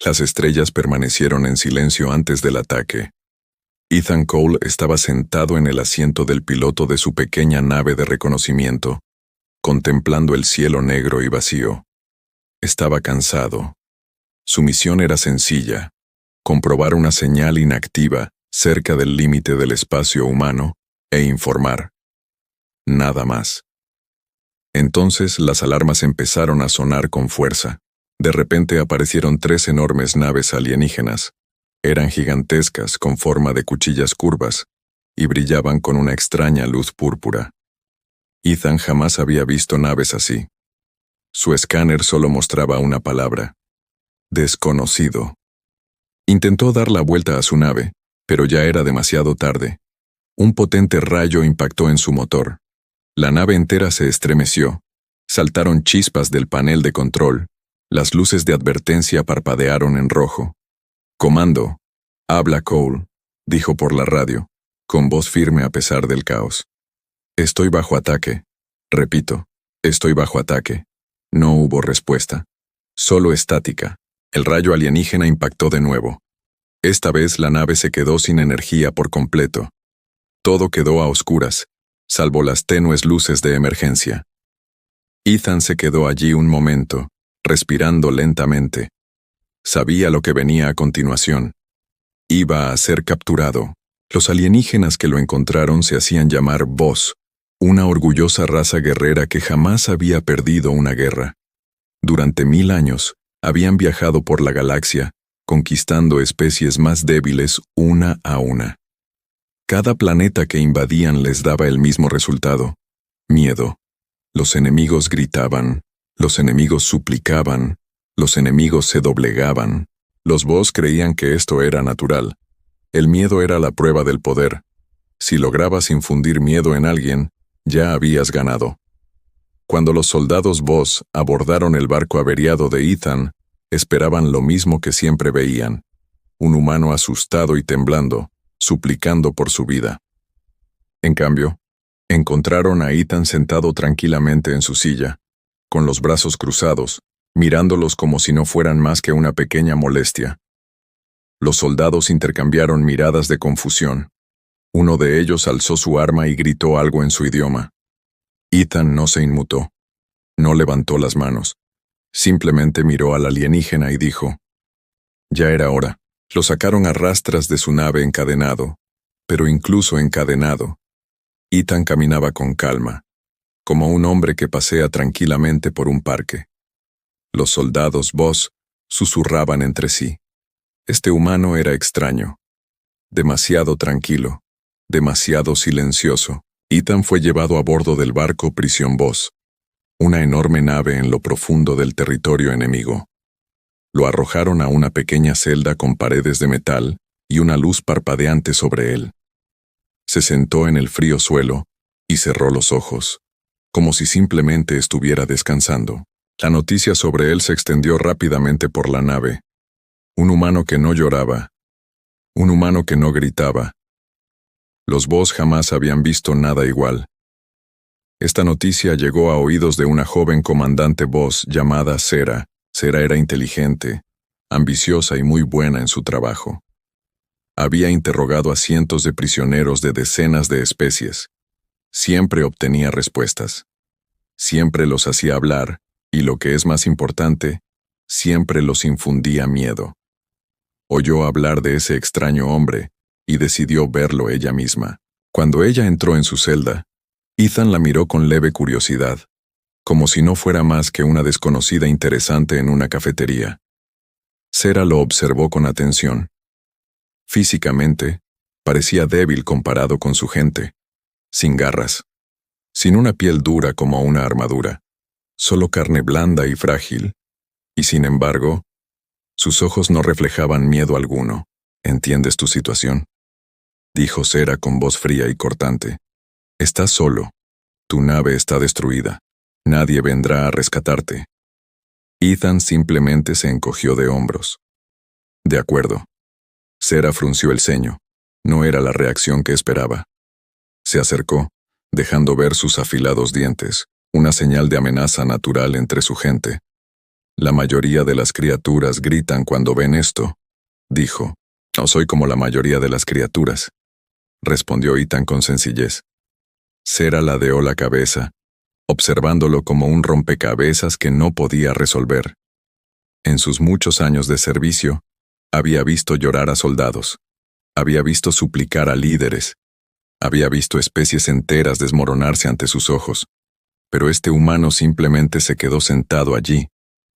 Las estrellas permanecieron en silencio antes del ataque. Ethan Cole estaba sentado en el asiento del piloto de su pequeña nave de reconocimiento, contemplando el cielo negro y vacío. Estaba cansado. Su misión era sencilla: comprobar una señal inactiva cerca del límite del espacio humano e informar. Nada más. Entonces las alarmas empezaron a sonar con fuerza. De repente aparecieron 3 enormes naves alienígenas. Eran gigantescas, con forma de cuchillas curvas, y brillaban con una extraña luz púrpura. Ethan jamás había visto naves así. Su escáner solo mostraba una palabra: desconocido. Intentó dar la vuelta a su nave, pero ya era demasiado tarde. Un potente rayo impactó en su motor. La nave entera se estremeció. Saltaron chispas del panel de control. Las luces de advertencia parpadearon en rojo. «Comando, habla Cole», dijo por la radio, con voz firme a pesar del caos. «Estoy bajo ataque. Repito, estoy bajo ataque». No hubo respuesta. Solo estática. El rayo alienígena impactó de nuevo. Esta vez la nave se quedó sin energía por completo. Todo quedó a oscuras, salvo las tenues luces de emergencia. Ethan se quedó allí un momento, respirando lentamente. Sabía lo que venía a continuación. Iba a ser capturado. Los alienígenas que lo encontraron se hacían llamar Voss, una orgullosa raza guerrera que jamás había perdido una guerra. Durante 1000 años, habían viajado por la galaxia, conquistando especies más débiles una a una. Cada planeta que invadían les daba el mismo resultado: miedo. Los enemigos gritaban, los enemigos suplicaban, los enemigos se doblegaban. Los Voss creían que esto era natural. El miedo era la prueba del poder. Si lograbas infundir miedo en alguien, ya habías ganado. Cuando los soldados Voss abordaron el barco averiado de Ethan, esperaban lo mismo que siempre veían: un humano asustado y temblando, suplicando por su vida. En cambio, encontraron a Ethan sentado tranquilamente en su silla, con los brazos cruzados, mirándolos como si no fueran más que una pequeña molestia. Los soldados intercambiaron miradas de confusión. Uno de ellos alzó su arma y gritó algo en su idioma. Ethan no se inmutó. No levantó las manos. Simplemente miró al alienígena y dijo: «Ya era hora». Lo sacaron a rastras de su nave encadenado, pero incluso encadenado, Ethan caminaba con calma, como un hombre que pasea tranquilamente por un parque. Los soldados Voss susurraban entre sí. Este humano era extraño. Demasiado tranquilo, demasiado silencioso. Ethan fue llevado a bordo del barco Prisión Voss, una enorme nave en lo profundo del territorio enemigo. Lo arrojaron a una pequeña celda con paredes de metal y una luz parpadeante sobre él. Se sentó en el frío suelo y cerró los ojos, como si simplemente estuviera descansando. La noticia sobre él se extendió rápidamente por la nave. Un humano que no lloraba. Un humano que no gritaba. Los Voss jamás habían visto nada igual. Esta noticia llegó a oídos de una joven comandante Voss llamada Sera. Sera era inteligente, ambiciosa y muy buena en su trabajo. Había interrogado a cientos de prisioneros de decenas de especies. Siempre obtenía respuestas. Siempre los hacía hablar, y lo que es más importante, siempre los infundía miedo. Oyó hablar de ese extraño hombre, y decidió verlo ella misma. Cuando ella entró en su celda, Ethan la miró con leve curiosidad, como si no fuera más que una desconocida interesante en una cafetería. Sera lo observó con atención. Físicamente, parecía débil comparado con su gente, sin garras, sin una piel dura como una armadura, solo carne blanda y frágil, y sin embargo, sus ojos no reflejaban miedo alguno. «¿Entiendes tu situación?», dijo Sera con voz fría y cortante. «Estás solo. Tu nave está destruida. Nadie vendrá a rescatarte». Ethan simplemente se encogió de hombros. «De acuerdo». Sera frunció el ceño. No era la reacción que esperaba. Se acercó, dejando ver sus afilados dientes, una señal de amenaza natural entre su gente. La mayoría de las criaturas gritan cuando ven esto, dijo. No soy como la mayoría de las criaturas, respondió Ethan con sencillez. Sera ladeó la cabeza, observándolo como un rompecabezas que no podía resolver. En sus muchos años de servicio, había visto llorar a soldados, había visto suplicar a líderes, había visto especies enteras desmoronarse ante sus ojos, pero este humano simplemente se quedó sentado allí,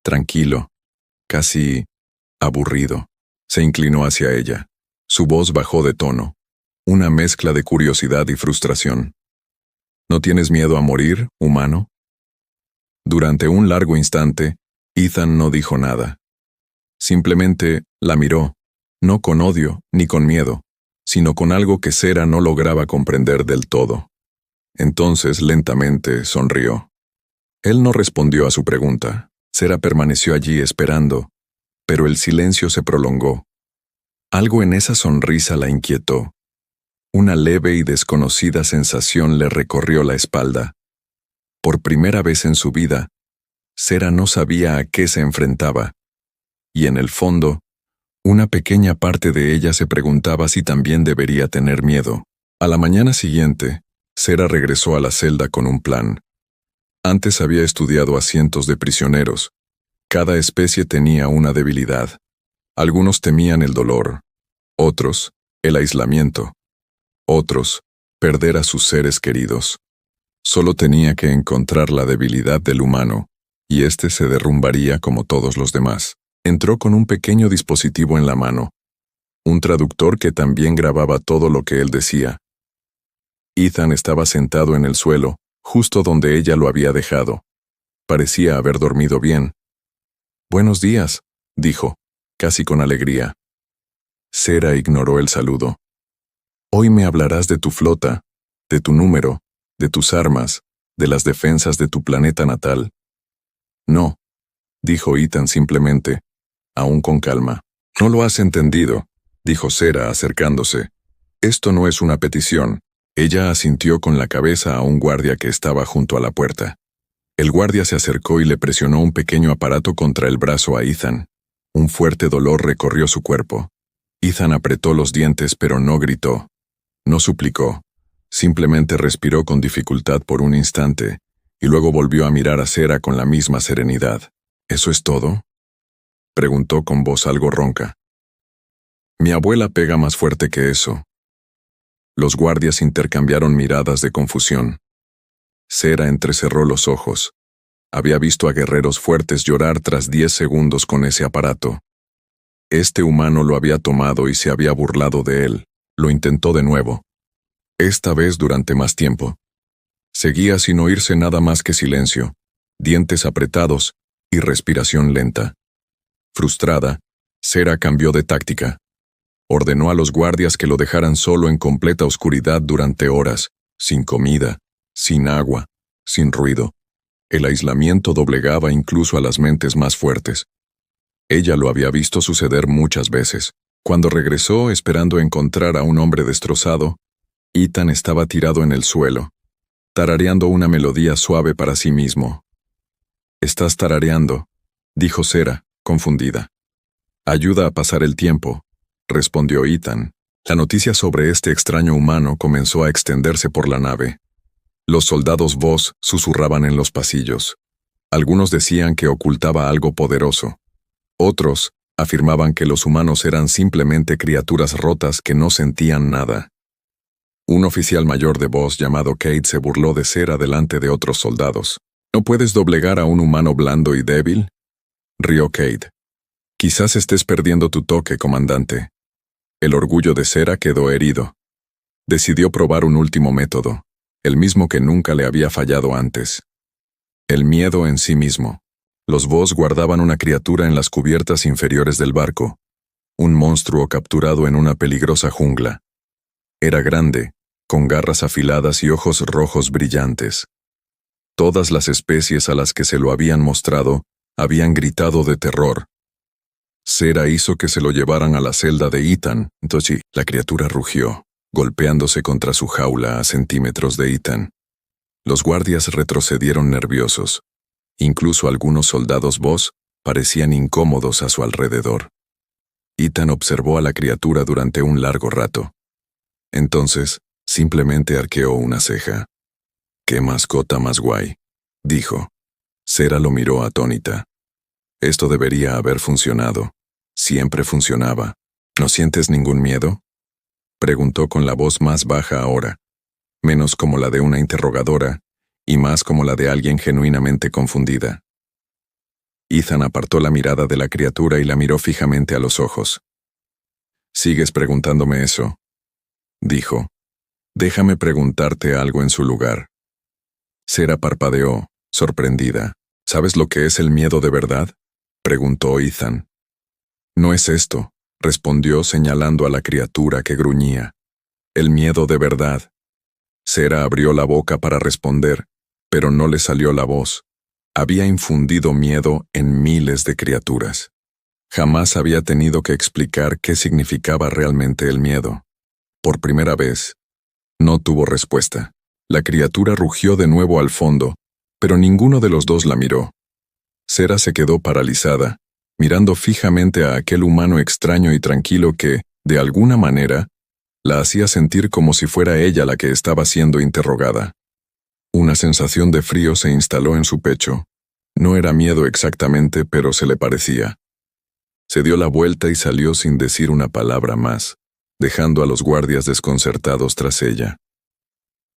tranquilo, casi aburrido. Se inclinó hacia ella. Su voz bajó de tono, una mezcla de curiosidad y frustración. ¿No tienes miedo a morir, humano? Durante un largo instante, Ethan no dijo nada. Simplemente la miró, no con odio ni con miedo, sino con algo que Sera no lograba comprender del todo. Entonces, lentamente, sonrió. Él no respondió a su pregunta. Sera permaneció allí esperando, pero el silencio se prolongó. Algo en esa sonrisa la inquietó. Una leve y desconocida sensación le recorrió la espalda. Por primera vez en su vida, Sera no sabía a qué se enfrentaba, y en el fondo, una pequeña parte de ella se preguntaba si también debería tener miedo. A la mañana siguiente, Sera regresó a la celda con un plan. Antes había estudiado a cientos de prisioneros. Cada especie tenía una debilidad. Algunos temían el dolor, otros, el aislamiento, otros, perder a sus seres queridos. Solo tenía que encontrar la debilidad del humano, y éste se derrumbaría como todos los demás. Entró con un pequeño dispositivo en la mano, un traductor que también grababa todo lo que él decía. Ethan estaba sentado en el suelo, justo donde ella lo había dejado. Parecía haber dormido bien. «Buenos días», dijo, casi con alegría. Sera ignoró el saludo. «Hoy me hablarás de tu flota, de tu número, de tus armas, de las defensas de tu planeta natal». «No», dijo Ethan simplemente, aún con calma. «No lo has entendido», dijo Sera acercándose. «Esto no es una petición». Ella asintió con la cabeza a un guardia que estaba junto a la puerta. El guardia se acercó y le presionó un pequeño aparato contra el brazo a Ethan. Un fuerte dolor recorrió su cuerpo. Ethan apretó los dientes pero no gritó. No suplicó. Simplemente respiró con dificultad por un instante, y luego volvió a mirar a Sera con la misma serenidad. «¿Eso es todo?», preguntó con voz algo ronca. «Mi abuela pega más fuerte que eso». Los guardias intercambiaron miradas de confusión. Sera entrecerró los ojos. Había visto a guerreros fuertes llorar tras 10 segundos con ese aparato. Este humano lo había tomado y se había burlado de él. Lo intentó de nuevo. Esta vez durante más tiempo. Seguía sin oírse nada más que silencio, dientes apretados y respiración lenta. Frustrada, Sera cambió de táctica. Ordenó a los guardias que lo dejaran solo en completa oscuridad durante horas, sin comida, sin agua, sin ruido. El aislamiento doblegaba incluso a las mentes más fuertes. Ella lo había visto suceder muchas veces. Cuando regresó esperando encontrar a un hombre destrozado, Ethan estaba tirado en el suelo, tarareando una melodía suave para sí mismo. «Estás tarareando», dijo Sera, confundida. «Ayuda a pasar el tiempo», respondió Ethan. La noticia sobre este extraño humano comenzó a extenderse por la nave. Los soldados Voss susurraban en los pasillos. Algunos decían que ocultaba algo poderoso. Otros afirmaban que los humanos eran simplemente criaturas rotas que no sentían nada. Un oficial mayor de Voss llamado Kate se burló de Sera delante de otros soldados. «¿No puedes doblegar a un humano blando y débil?», rió Kate. «Quizás estés perdiendo tu toque, comandante». El orgullo de Sera quedó herido. Decidió probar un último método, el mismo que nunca le había fallado antes. El miedo en sí mismo. Los Voss guardaban una criatura en las cubiertas inferiores del barco, un monstruo capturado en una peligrosa jungla. Era grande, con garras afiladas y ojos rojos brillantes. Todas las especies a las que se lo habían mostrado habían gritado de terror. Sera hizo que se lo llevaran a la celda de Ethan. Entonces, la criatura rugió, golpeándose contra su jaula a centímetros de Ethan. Los guardias retrocedieron nerviosos. Incluso algunos soldados Voss parecían incómodos a su alrededor. Ethan observó a la criatura durante un largo rato. Entonces, simplemente arqueó una ceja. «¡Qué mascota más guay!», dijo. Sarah lo miró atónita. Esto debería haber funcionado. Siempre funcionaba. ¿No sientes ningún miedo?, preguntó con la voz más baja ahora, menos como la de una interrogadora y más como la de alguien genuinamente confundida. Ethan apartó la mirada de la criatura y la miró fijamente a los ojos. «¿Sigues preguntándome eso?», dijo. «Déjame preguntarte algo en su lugar». Sarah parpadeó, sorprendida. «¿Sabes lo que es el miedo de verdad?», preguntó Ethan. «No es esto», respondió señalando a la criatura que gruñía. «El miedo de verdad». Sarah abrió la boca para responder, pero no le salió la voz. Había infundido miedo en miles de criaturas. Jamás había tenido que explicar qué significaba realmente el miedo. Por primera vez, no tuvo respuesta. La criatura rugió de nuevo al fondo, pero ninguno de los dos la miró. Sarah se quedó paralizada, mirando fijamente a aquel humano extraño y tranquilo que, de alguna manera, la hacía sentir como si fuera ella la que estaba siendo interrogada. Una sensación de frío se instaló en su pecho. No era miedo exactamente, pero se le parecía. Se dio la vuelta y salió sin decir una palabra más, dejando a los guardias desconcertados tras ella.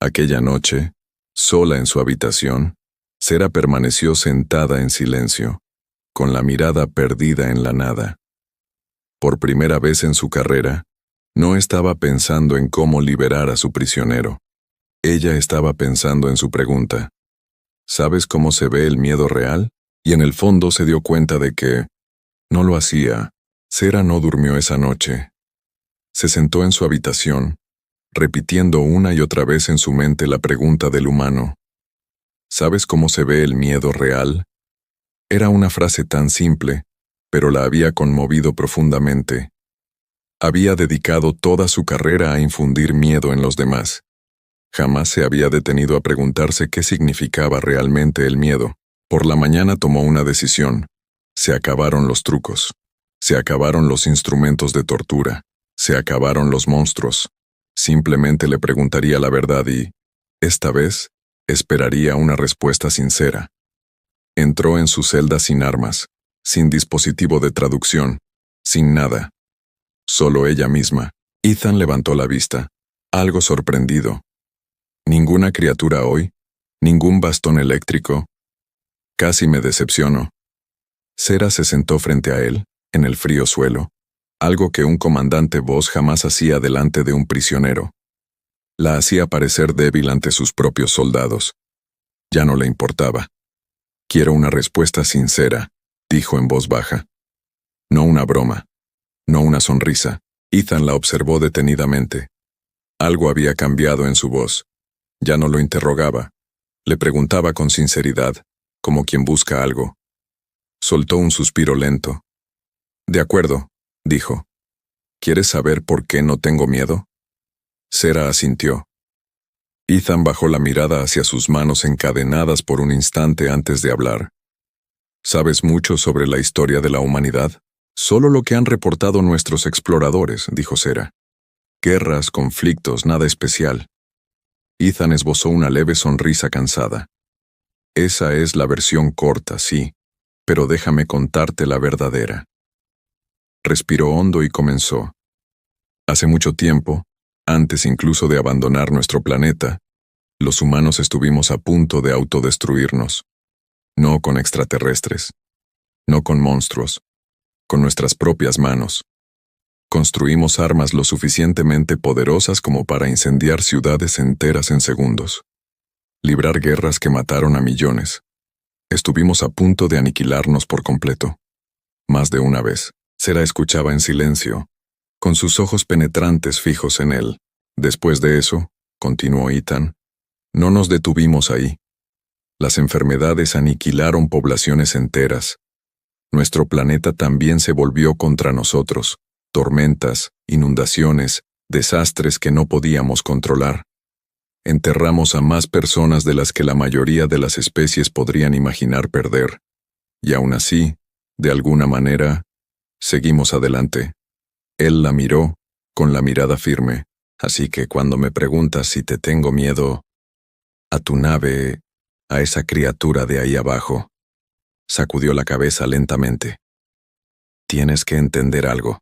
Aquella noche, sola en su habitación, Sarah permaneció sentada en silencio, con la mirada perdida en la nada. Por primera vez en su carrera, no estaba pensando en cómo liberar a su prisionero. Ella estaba pensando en su pregunta. ¿Sabes cómo se ve el miedo real? Y en el fondo se dio cuenta de que no lo hacía. Sarah no durmió esa noche. Se sentó en su habitación, repitiendo una y otra vez en su mente la pregunta del humano. ¿Sabes cómo se ve el miedo real? Era una frase tan simple, pero la había conmovido profundamente. Había dedicado toda su carrera a infundir miedo en los demás. Jamás se había detenido a preguntarse qué significaba realmente el miedo. Por la mañana tomó una decisión. Se acabaron los trucos. Se acabaron los instrumentos de tortura. Se acabaron los monstruos. Simplemente le preguntaría la verdad y, esta vez, esperaría una respuesta sincera. Entró en su celda sin armas, sin dispositivo de traducción, sin nada. Solo ella misma. Ethan levantó la vista, algo sorprendido. Ninguna criatura hoy, ningún bastón eléctrico. Casi me decepciono. Sarah se sentó frente a él, en el frío suelo, algo que un comandante Voss jamás hacía delante de un prisionero. La hacía parecer débil ante sus propios soldados. Ya no le importaba. «Quiero una respuesta sincera», dijo en voz baja. No una broma, no una sonrisa. Ethan la observó detenidamente. Algo había cambiado en su voz. Ya no lo interrogaba. Le preguntaba con sinceridad, como quien busca algo. Soltó un suspiro lento. «De acuerdo», dijo. «¿Quieres saber por qué no tengo miedo?». Sarah asintió. Ethan bajó la mirada hacia sus manos encadenadas por un instante antes de hablar. «¿Sabes mucho sobre la historia de la humanidad?». «Solo lo que han reportado nuestros exploradores», dijo Sarah. «Guerras, conflictos, nada especial». Ethan esbozó una leve sonrisa cansada. «Esa es la versión corta, sí, pero déjame contarte la verdadera». Respiró hondo y comenzó. «Hace mucho tiempo, antes incluso de abandonar nuestro planeta, los humanos estuvimos a punto de autodestruirnos. No con extraterrestres, no con monstruos, con nuestras propias manos. Construimos armas lo suficientemente poderosas como para incendiar ciudades enteras en segundos. Librar guerras que mataron a millones. Estuvimos a punto de aniquilarnos por completo. Más de una vez. Sarah escuchaba en silencio, con sus ojos penetrantes fijos en él. Después de eso, continuó Ethan, no nos detuvimos ahí. Las enfermedades aniquilaron poblaciones enteras. Nuestro planeta también se volvió contra nosotros. Tormentas, inundaciones, desastres que no podíamos controlar. Enterramos a más personas de las que la mayoría de las especies podrían imaginar perder. Y aún así, De alguna manera, seguimos adelante. Él la miró, con la mirada firme, así que cuando me preguntas si te tengo miedo a tu nave, a esa criatura de ahí abajo, sacudió la cabeza lentamente. Tienes que entender algo.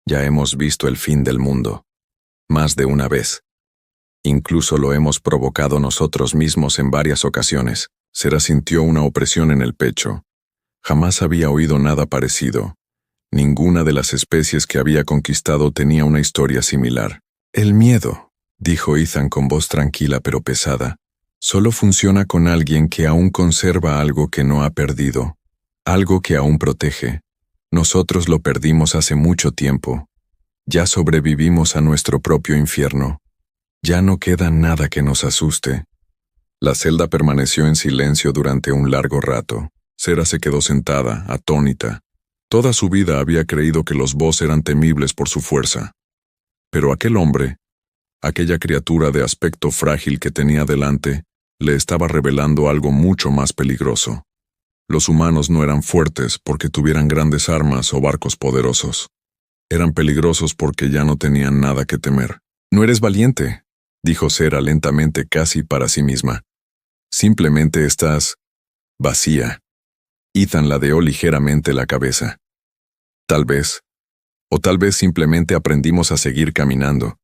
Ya hemos visto el fin del mundo, más de una vez. Incluso lo hemos provocado nosotros mismos en varias ocasiones. Sera sintió una opresión en el pecho. Jamás había oído nada parecido. Ninguna de las especies que había conquistado tenía una historia similar. El miedo, dijo Ethan con voz tranquila pero pesada, solo funciona con alguien que aún conserva algo que no ha perdido, algo que aún protege. Nosotros lo perdimos hace mucho tiempo. Ya sobrevivimos a nuestro propio infierno. Ya no queda nada que nos asuste. La celda permaneció en silencio durante un largo rato. Sera se quedó sentada, atónita. Toda su vida había creído que los Voss eran temibles por su fuerza. Pero aquel hombre, aquella criatura de aspecto frágil que tenía delante, le estaba revelando algo mucho más peligroso. Los humanos no eran fuertes porque tuvieran grandes armas o barcos poderosos. Eran peligrosos porque ya no tenían nada que temer. «No eres valiente», dijo Sera lentamente casi para sí misma. «Simplemente estás vacía». Ethan ladeó ligeramente la cabeza. Tal vez simplemente aprendimos a seguir caminando,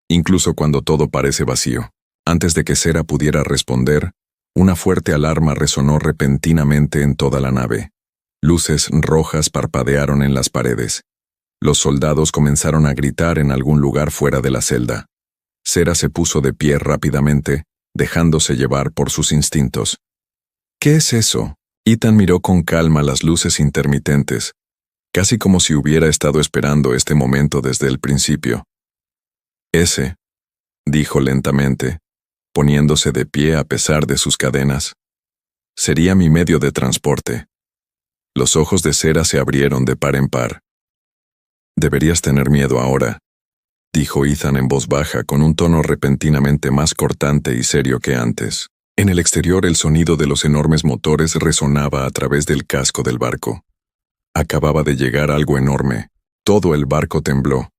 incluso cuando todo parece vacío. Antes de que Sera pudiera responder, una fuerte alarma resonó repentinamente en toda la nave. Luces rojas parpadearon en las paredes. Los soldados comenzaron a gritar en algún lugar fuera de la celda. Sera se puso de pie rápidamente, dejándose llevar por sus instintos. «¿Qué es eso?» Ethan miró con calma las luces intermitentes, casi como si hubiera estado esperando este momento desde el principio. «Ese», dijo lentamente, poniéndose de pie a pesar de sus cadenas, «sería mi medio de transporte». Los ojos de Sera se abrieron de par en par. «Deberías tener miedo ahora», dijo Ethan en voz baja con un tono repentinamente más cortante y serio que antes. En el exterior el sonido de los enormes motores resonaba a través del casco del barco. Acababa de llegar algo enorme. Todo el barco tembló.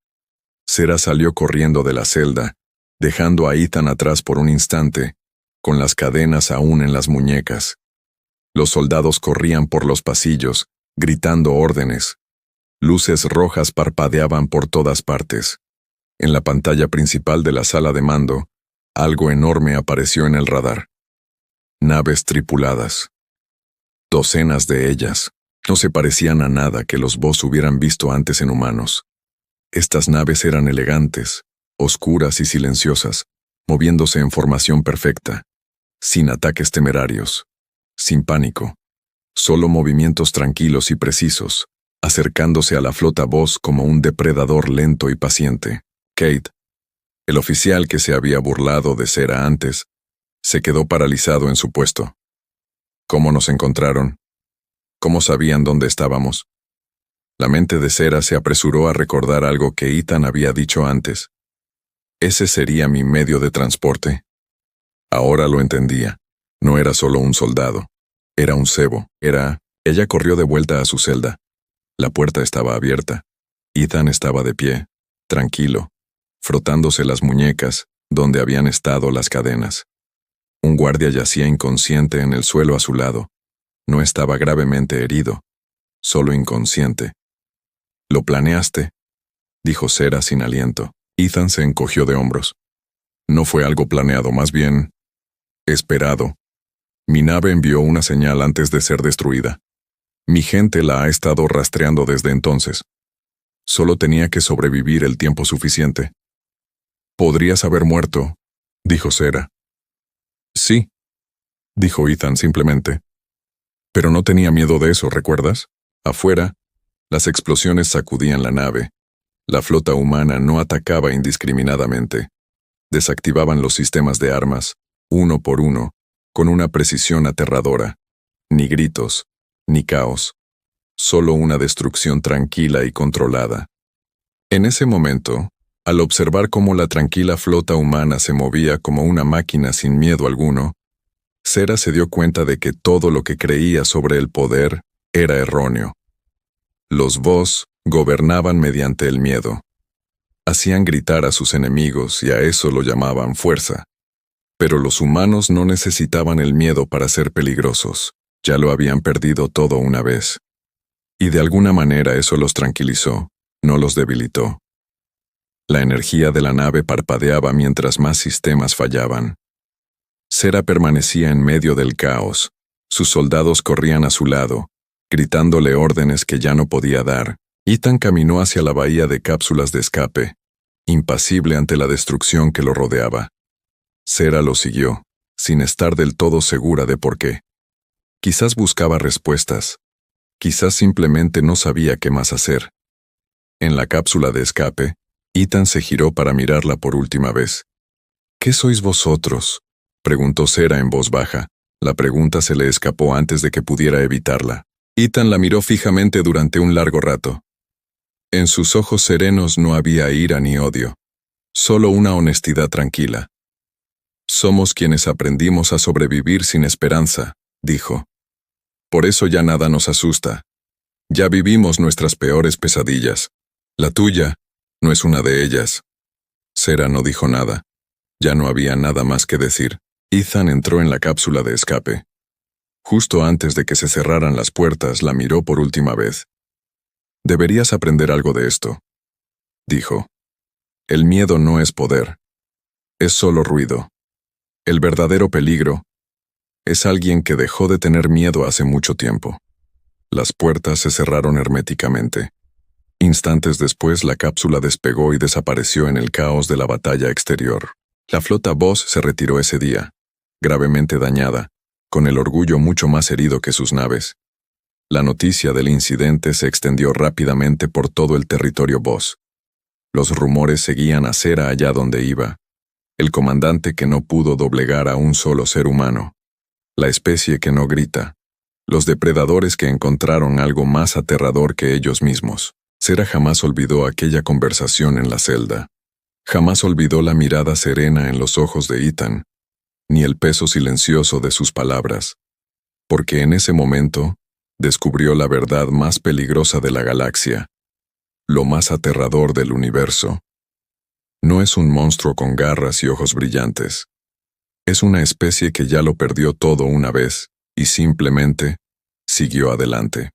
Sera salió corriendo de la celda, dejando a Ethan atrás por un instante, con las cadenas aún en las muñecas. Los soldados corrían por los pasillos, gritando órdenes. Luces rojas parpadeaban por todas partes. En la pantalla principal de la sala de mando, algo enorme apareció en el radar. Naves tripuladas. Docenas de ellas. No se parecían a nada que los Voss hubieran visto antes en humanos. Estas naves eran elegantes, oscuras y silenciosas, moviéndose en formación perfecta, sin ataques temerarios, sin pánico, solo movimientos tranquilos y precisos, acercándose a la flota Voss como un depredador lento y paciente. Kate, el oficial que se había burlado de Sera antes, se quedó paralizado en su puesto. ¿Cómo nos encontraron? ¿Cómo sabían dónde estábamos? La mente de Sera se apresuró a recordar algo que Ethan había dicho antes. Ese sería mi medio de transporte. Ahora lo entendía. No era solo un soldado. Era un cebo. Ella corrió de vuelta a su celda. La puerta estaba abierta. Ethan estaba de pie, tranquilo, frotándose las muñecas, donde habían estado las cadenas. Un guardia yacía inconsciente en el suelo a su lado. No estaba gravemente herido, solo inconsciente. «¿Lo planeaste?», dijo Sera sin aliento. Ethan se encogió de hombros. «No fue algo planeado, más bien esperado. Mi nave envió una señal antes de ser destruida. Mi gente la ha estado rastreando desde entonces. Solo tenía que sobrevivir el tiempo suficiente». «Podrías haber muerto», dijo Sera. «Sí», dijo Ethan simplemente. «Pero no tenía miedo de eso, ¿recuerdas? Afuera, las explosiones sacudían la nave. La flota humana no atacaba indiscriminadamente. Desactivaban los sistemas de armas, uno por uno, con una precisión aterradora. Ni gritos, ni caos. Solo una destrucción tranquila y controlada. En ese momento, al observar cómo la tranquila flota humana se movía como una máquina sin miedo alguno, Sera se dio cuenta de que todo lo que creía sobre el poder era erróneo. Los Voss gobernaban mediante el miedo. Hacían gritar a sus enemigos y a eso lo llamaban fuerza. Pero los humanos no necesitaban el miedo para ser peligrosos. Ya lo habían perdido todo una vez. Y de alguna manera eso los tranquilizó, no los debilitó. La energía de la nave parpadeaba mientras más sistemas fallaban. Sera permanecía en medio del caos. Sus soldados corrían a su lado, gritándole órdenes que ya no podía dar. Ethan caminó hacia la bahía de cápsulas de escape, impasible ante la destrucción que lo rodeaba. Sera lo siguió, sin estar del todo segura de por qué. Quizás buscaba respuestas. Quizás simplemente no sabía qué más hacer. En la cápsula de escape, Ethan se giró para mirarla por última vez. ¿Qué sois vosotros?, preguntó Sera en voz baja. La pregunta se le escapó antes de que pudiera evitarla. Ethan la miró fijamente durante un largo rato. En sus ojos serenos no había ira ni odio, solo una honestidad tranquila. Somos quienes aprendimos a sobrevivir sin esperanza, dijo. Por eso ya nada nos asusta. Ya vivimos nuestras peores pesadillas. La tuya no es una de ellas. Sera no dijo nada. Ya no había nada más que decir. Ethan entró en la cápsula de escape. Justo antes de que se cerraran las puertas, la miró por última vez. Deberías aprender algo de esto, dijo. El miedo no es poder. Es solo ruido. El verdadero peligro es alguien que dejó de tener miedo hace mucho tiempo. Las puertas se cerraron herméticamente. Instantes después, la cápsula despegó y desapareció en el caos de la batalla exterior. La flota Voss se retiró ese día, gravemente dañada, con el orgullo mucho más herido que sus naves. La noticia del incidente se extendió rápidamente por todo el territorio Voss. Los rumores seguían a Sera allá donde iba. El comandante que no pudo doblegar a un solo ser humano. La especie que no grita. Los depredadores que encontraron algo más aterrador que ellos mismos. Sera jamás olvidó aquella conversación en la celda. Jamás olvidó la mirada serena en los ojos de Ethan, ni el peso silencioso de sus palabras. Porque en ese momento, descubrió la verdad más peligrosa de la galaxia, lo más aterrador del universo. No es un monstruo con garras y ojos brillantes. Es una especie que ya lo perdió todo una vez, y simplemente siguió adelante.